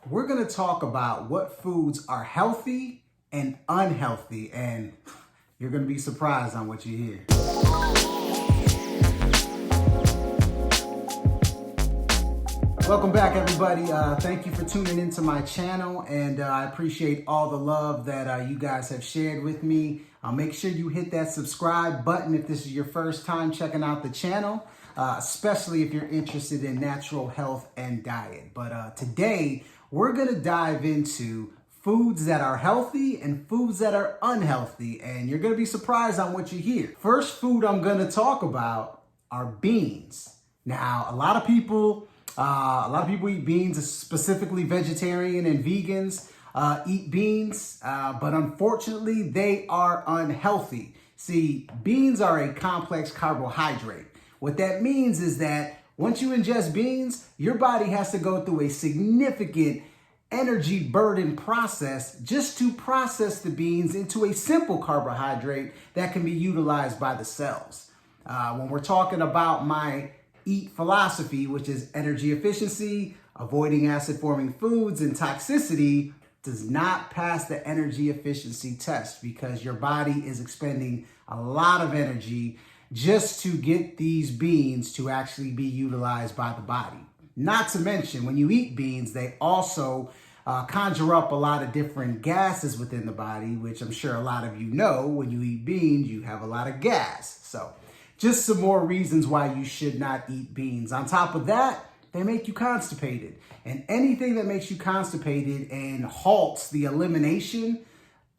We're going to talk about what foods are healthy and unhealthy, and you're going to be surprised on what you hear. Welcome back, everybody. Thank you for tuning into my channel, and I appreciate all the love that you guys have shared with me. Make sure you hit that subscribe button if this is your first time checking out the channel, especially if you're interested in natural health and diet. But today, we're going to dive into foods that are healthy and foods that are unhealthy, and you're going to be surprised on what you hear. First food I'm going to talk about are beans. Now, a lot of people eat beans, specifically vegetarian and vegans eat beans, but unfortunately they are unhealthy. See, beans are a complex carbohydrate. What that means is that once you ingest beans, your body has to go through a significant energy burden process just to process the beans into a simple carbohydrate that can be utilized by the cells. When we're talking about my EAT philosophy, which is energy efficiency, avoiding acid-forming foods, and toxicity, does not pass the energy efficiency test because your body is expending a lot of energy just to get these beans to actually be utilized by the body. Not to mention, when you eat beans, they also conjure up a lot of different gases within the body, which I'm sure a lot of you know. When you eat beans, you have a lot of gas. So just some more reasons why you should not eat beans. On top of that, they make you constipated. And anything that makes you constipated and halts the elimination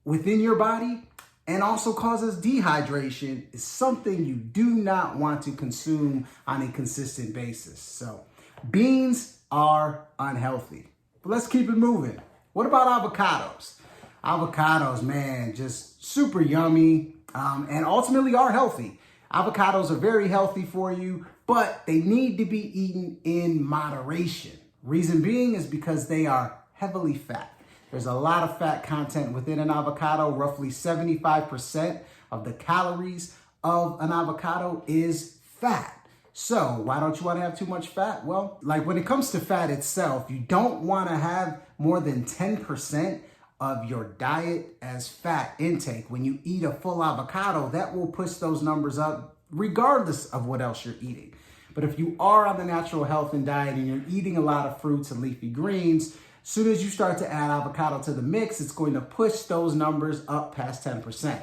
within your body and also causes dehydration is something you do not want to consume on a consistent basis. So beans are unhealthy. But let's keep it moving. What about avocados? Avocados, man, just super yummy and ultimately are healthy. Avocados are very healthy for you, but they need to be eaten in moderation. Reason being is because they are heavily fat. There's a lot of fat content within an avocado. Roughly 75% of the calories of an avocado is fat. So why don't you want to have too much fat? Well, like when it comes to fat itself, you don't want to have more than 10% of your diet as fat intake. When you eat a full avocado, that will push those numbers up regardless of what else you're eating. But if you are on the natural health and diet and you're eating a lot of fruits and leafy greens, as soon as you start to add avocado to the mix, it's going to push those numbers up past 10%.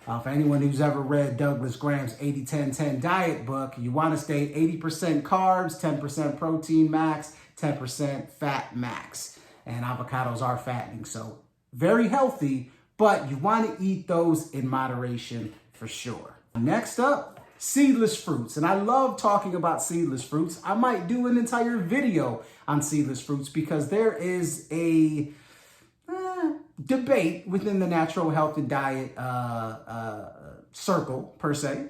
For anyone who's ever read Douglas Graham's 80-10-10 diet book, you want to stay 80% carbs, 10% protein max, 10% fat max. And avocados are fattening, so very healthy, but you want to eat those in moderation for sure. Next up, seedless fruits. And I love talking about seedless fruits. I might do an entire video on seedless fruits because there is a debate within the natural health and diet circle, per se.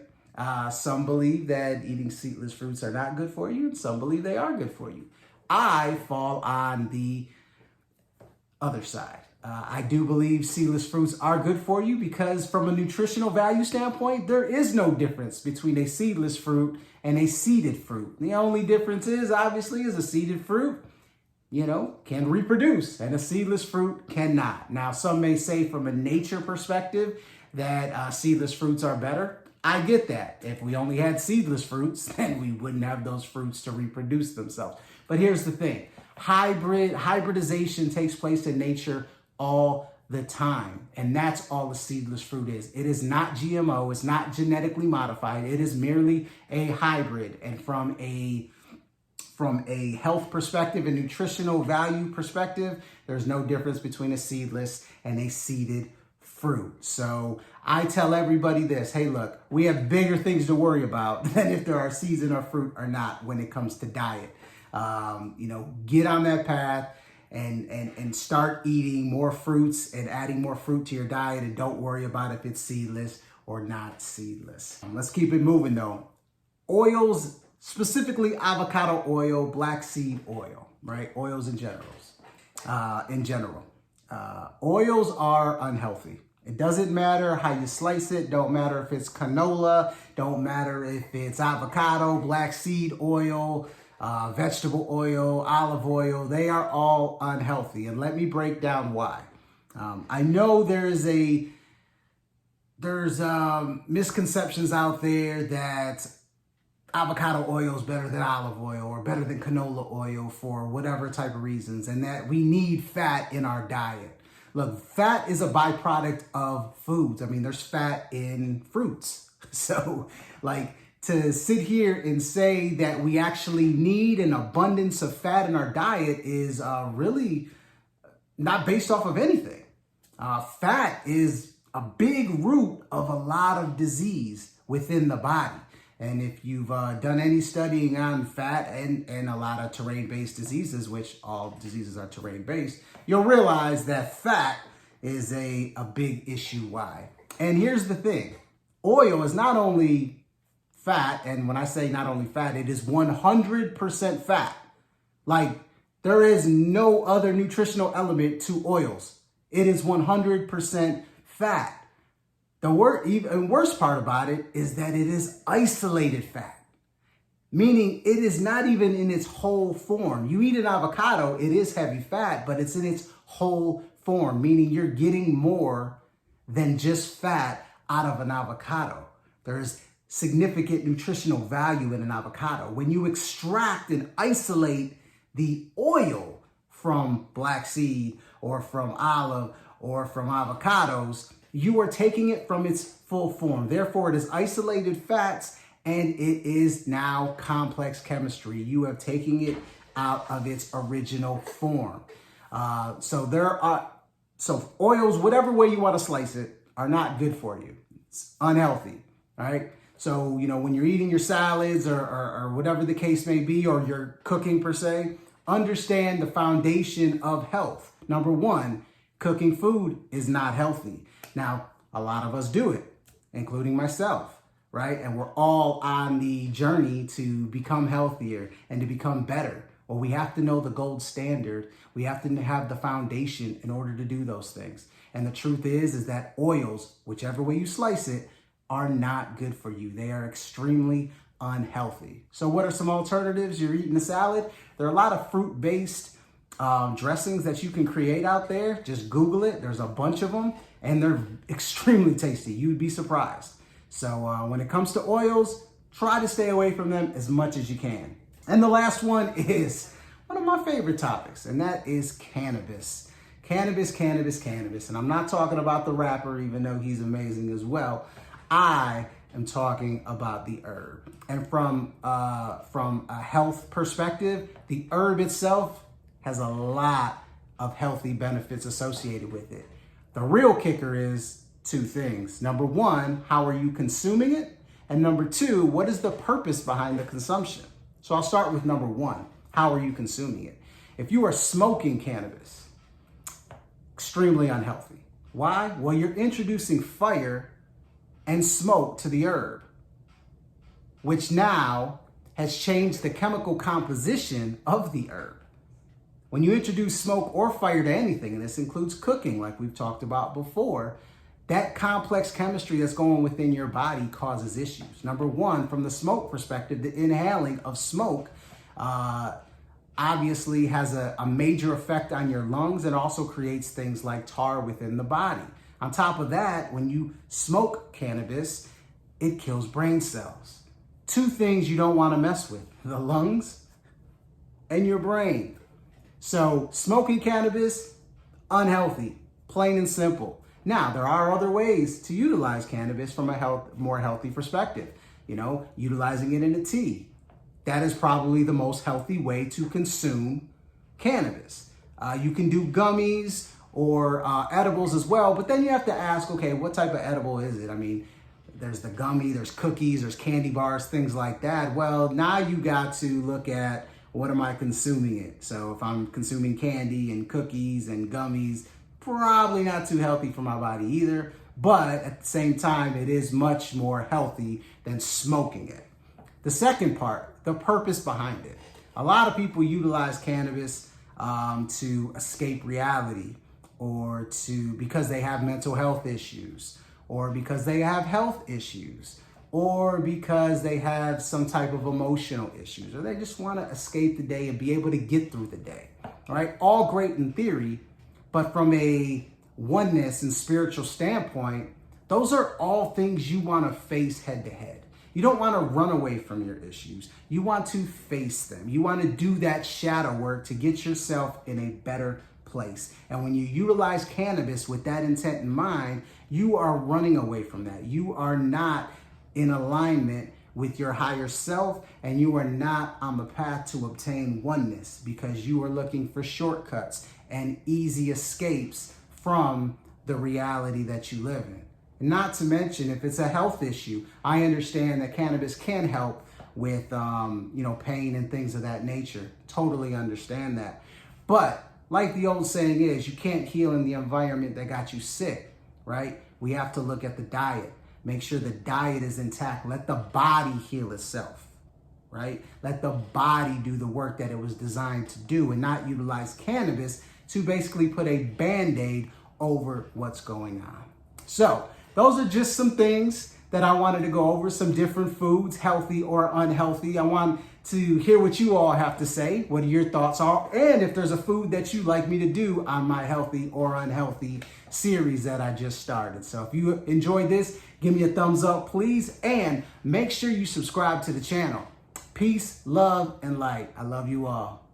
Some believe that eating seedless fruits are not good for you, and some believe they are good for you. I fall on the other side. I do believe seedless fruits are good for you because from a nutritional value standpoint, there is no difference between a seedless fruit and a seeded fruit. The only difference is, obviously, is a seeded fruit, can reproduce, and a seedless fruit cannot. Now, some may say from a nature perspective that seedless fruits are better. I get that. If we only had seedless fruits, then we wouldn't have those fruits to reproduce themselves. But here's the thing. Hybridization takes place in nature all the time. And that's all a seedless fruit is. It is not GMO. It's not genetically modified. It is merely a hybrid. And from a health perspective and nutritional value perspective, there's no difference between a seedless and a seeded fruit. So I tell everybody this, hey, look, we have bigger things to worry about than if there are seeds in our fruit or not when it comes to diet. Get on that path and start eating more fruits and adding more fruit to your diet, and don't worry about if it's seedless or not seedless. Let's keep it moving though. Oils, specifically avocado oil, black seed oil, right? Oils in general. Oils are unhealthy. It doesn't matter how you slice it. Don't matter if it's canola. Don't matter if it's avocado, black seed oil, vegetable oil, olive oil, they are all unhealthy. And let me break down why. I know there's misconceptions out there that avocado oil is better than olive oil or better than canola oil for whatever type of reasons, and that we need fat in our diet. Look, fat is a byproduct of foods. I mean, there's fat in fruits. So, like, to sit here and say that we actually need an abundance of fat in our diet is really not based off of anything. Fat is a big root of a lot of disease within the body. And if you've done any studying on fat and a lot of terrain-based diseases, which all diseases are terrain-based, you'll realize that fat is a big issue why. And here's the thing. Oil is not only fat, and when I say not only fat, it is 100% fat. Like, there is no other nutritional element to oils. It is 100% fat. The worst part about it is that it is isolated fat, meaning it is not even in its whole form. You eat an avocado, it is heavy fat, but it's in its whole form, meaning you're getting more than just fat out of an avocado. There's significant nutritional value in an avocado. When you extract and isolate the oil from black seed or from olive or from avocados, you are taking it from its full form. Therefore, it is isolated fats and it is now complex chemistry. You are taking it out of its original form. So oils, whatever way you want to slice it, are not good for you. It's unhealthy, all right? So, when you're eating your salads or whatever the case may be, or you're cooking per se, understand the foundation of health. Number one, cooking food is not healthy. Now, a lot of us do it, including myself, right? And we're all on the journey to become healthier and to become better. Well, we have to know the gold standard. We have to have the foundation in order to do those things. And the truth is that oils, whichever way you slice it, are not good for you. They are extremely unhealthy. So what are some alternatives? You're eating a salad. There are a lot of fruit-based dressings that you can create out there. Just Google it. There's a bunch of them and they're extremely tasty. You'd be surprised. So when it comes to oils, try to stay away from them as much as you can. And the last one is one of my favorite topics, and that is cannabis. Cannabis. And I'm not talking about the rapper, even though he's amazing as well. I am talking about the herb. And from a health perspective, the herb itself has a lot of healthy benefits associated with it. The real kicker is two things. Number one, how are you consuming it? And number two, what is the purpose behind the consumption? So I'll start with number one, how are you consuming it? If you are smoking cannabis, extremely unhealthy. Why? Well, you're introducing fire and smoke to the herb, which now has changed the chemical composition of the herb. When you introduce smoke or fire to anything, and this includes cooking, like we've talked about before, that complex chemistry that's going within your body causes issues. Number one, from the smoke perspective, the inhaling of smoke obviously has a major effect on your lungs and also creates things like tar within the body. On top of that, when you smoke cannabis, it kills brain cells. Two things you don't want to mess with, the lungs and your brain. So smoking cannabis, unhealthy, plain and simple. Now, there are other ways to utilize cannabis from a more healthy perspective. Utilizing it in a tea. That is probably the most healthy way to consume cannabis. You can do gummies or edibles as well, but then you have to ask, okay, what type of edible is it? I mean, there's the gummy, there's cookies, there's candy bars, things like that. Well, now you got to look at, what am I consuming it? So if I'm consuming candy and cookies and gummies, probably not too healthy for my body either, but at the same time, it is much more healthy than smoking it. The second part, the purpose behind it. A lot of people utilize cannabis to escape reality, or because they have mental health issues, or because they have health issues, or because they have some type of emotional issues, or they just want to escape the day and be able to get through the day. All right, all great in theory, but from a oneness and spiritual standpoint, those are all things you want to face head to head. You don't want to run away from your issues. You want to face them. You want to do that shadow work to get yourself in a better place. And when you utilize cannabis with that intent in mind, you are running away from that. You are not in alignment with your higher self, and you are not on the path to obtain oneness because you are looking for shortcuts and easy escapes from the reality that you live in. Not to mention, if it's a health issue, I understand that cannabis can help with, pain and things of that nature. Totally understand that. But like the old saying is, you can't heal in the environment that got you sick, right? We have to look at the diet. Make sure the diet is intact. Let the body heal itself, right? Let the body do the work that it was designed to do and not utilize cannabis to basically put a Band-Aid over what's going on. So those are just some things that I wanted to go over, some different foods, healthy or unhealthy. I want to hear what you all have to say, what your thoughts are, and if there's a food that you'd like me to do on my healthy or unhealthy series that I just started. So if you enjoyed this, give me a thumbs up, please, and make sure you subscribe to the channel. Peace, love, and light. I love you all.